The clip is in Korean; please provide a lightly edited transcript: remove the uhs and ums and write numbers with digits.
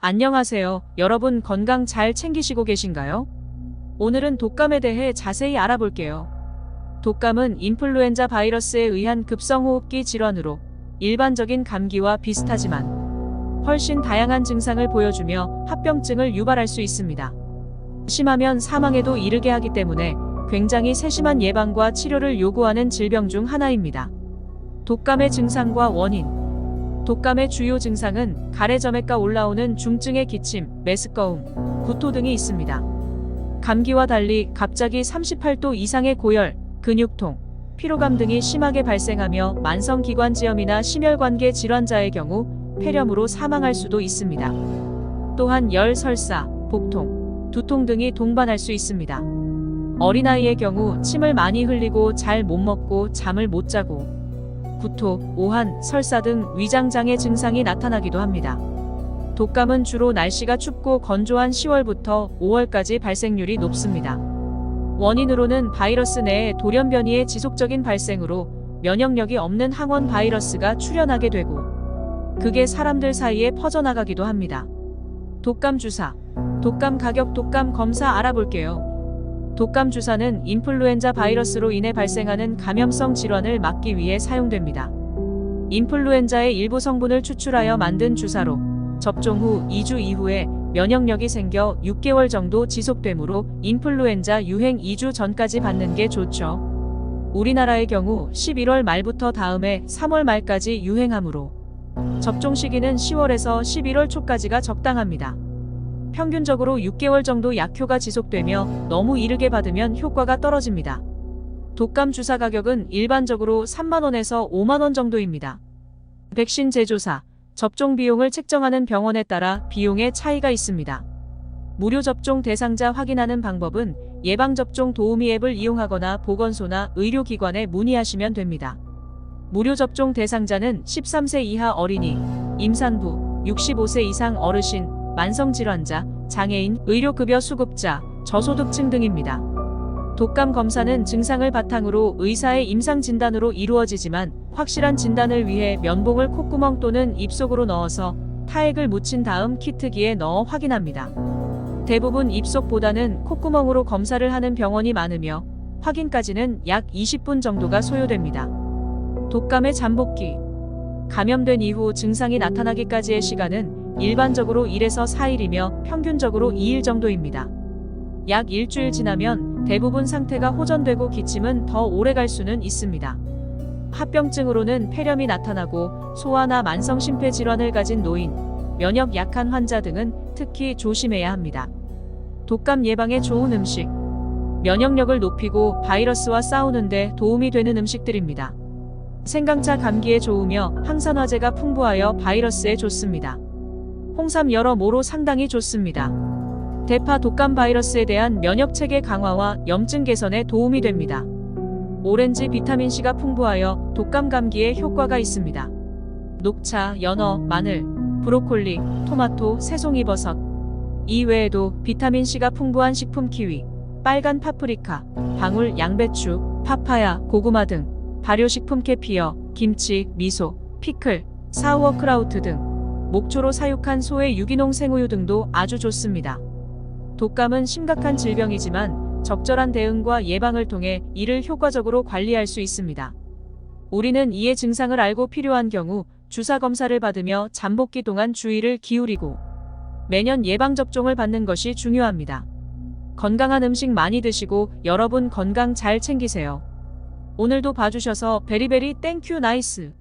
안녕하세요. 여러분 건강 잘 챙기시고 계신가요? 오늘은 독감에 대해 자세히 알아볼게요. 독감은 인플루엔자 바이러스에 의한 급성호흡기 질환으로 일반적인 감기와 비슷하지만 훨씬 다양한 증상을 보여주며 합병증을 유발할 수 있습니다. 심하면 사망에도 이르게 하기 때문에 굉장히 세심한 예방과 치료를 요구하는 질병 중 하나입니다. 독감의 증상과 원인. 독감의 주요 증상은 가래점액과 올라오는 중증의 기침, 메스꺼움, 구토 등이 있습니다. 감기와 달리 갑자기 38도 이상의 고열, 근육통, 피로감 등이 심하게 발생하며 만성기관지염이나 심혈관계 질환자의 경우 폐렴으로 사망할 수도 있습니다. 또한 열, 설사, 복통, 두통 등이 동반할 수 있습니다. 어린아이의 경우 침을 많이 흘리고 잘 못 먹고 잠을 못 자고 구토, 오한, 설사 등 위장장애 증상이 나타나기도 합니다. 독감은 주로 날씨가 춥고 건조한 10월부터 5월까지 발생률이 높습니다. 원인으로는 바이러스 내의 돌연 변이의 지속적인 발생으로 면역력이 없는 항원 바이러스가 출현하게 되고 그게 사람들 사이에 퍼져나가기도 합니다. 독감 주사, 독감 가격, 독감 검사 알아볼게요. 독감 주사는 인플루엔자 바이러스로 인해 발생하는 감염성 질환을 막기 위해 사용됩니다. 인플루엔자의 일부 성분을 추출하여 만든 주사로 접종 후 2주 이후에 면역력이 생겨 6개월 정도 지속되므로 인플루엔자 유행 2주 전까지 받는 게 좋죠. 우리나라의 경우 11월 말부터 다음해 3월 말까지 유행하므로 접종 시기는 10월에서 11월 초까지가 적당합니다. 평균적으로 6개월 정도 약효가 지속되며 너무 이르게 받으면 효과가 떨어집니다. 독감 주사 가격은 일반적으로 3만원에서 5만원 정도입니다. 백신 제조사, 접종 비용을 책정하는 병원에 따라 비용의 차이가 있습니다. 무료 접종 대상자 확인하는 방법은 예방접종 도우미 앱을 이용하거나 보건소나 의료기관에 문의하시면 됩니다. 무료 접종 대상자는 13세 이하 어린이, 임산부, 65세 이상 어르신, 만성질환자, 장애인, 의료급여 수급자, 저소득층 등입니다. 독감 검사는 증상을 바탕으로 의사의 임상 진단으로 이루어지지만 확실한 진단을 위해 면봉을 콧구멍 또는 입속으로 넣어서 타액을 묻힌 다음 키트기에 넣어 확인합니다. 대부분 입속보다는 콧구멍으로 검사를 하는 병원이 많으며 확인까지는 약 20분 정도가 소요됩니다. 독감의 잠복기. 감염된 이후 증상이 나타나기까지의 시간은 일반적으로 1에서 4일이며 평균적으로 2일 정도입니다. 약 일주일 지나면 대부분 상태가 호전되고 기침은 더 오래 갈 수는 있습니다. 합병증으로는 폐렴이 나타나고 소아나 만성심폐질환을 가진 노인, 면역 약한 환자 등은 특히 조심해야 합니다. 독감 예방에 좋은 음식. 면역력을 높이고 바이러스와 싸우는 데 도움이 되는 음식들입니다. 생강차 감기에 좋으며 항산화제가 풍부하여 바이러스에 좋습니다. 홍삼 여러모로 상당히 좋습니다. 대파 독감 바이러스에 대한 면역체계 강화와 염증 개선에 도움이 됩니다. 오렌지 비타민C가 풍부하여 독감 감기에 효과가 있습니다. 녹차, 연어, 마늘, 브로콜리, 토마토, 새송이버섯. 이 외에도 비타민C가 풍부한 식품 키위, 빨간 파프리카, 방울, 양배추, 파파야, 고구마 등 발효식품 캐피어, 김치, 미소, 피클, 사우어크라우트 등 목초로 사육한 소의 유기농 생우유 등도 아주 좋습니다. 독감은 심각한 질병이지만 적절한 대응과 예방을 통해 이를 효과적으로 관리할 수 있습니다. 우리는 이의 증상을 알고 필요한 경우 주사 검사를 받으며 잠복기 동안 주의를 기울이고 매년 예방접종을 받는 것이 중요합니다. 건강한 음식 많이 드시고 여러분 건강 잘 챙기세요. 오늘도 봐주셔서 베리베리 땡큐 나이스.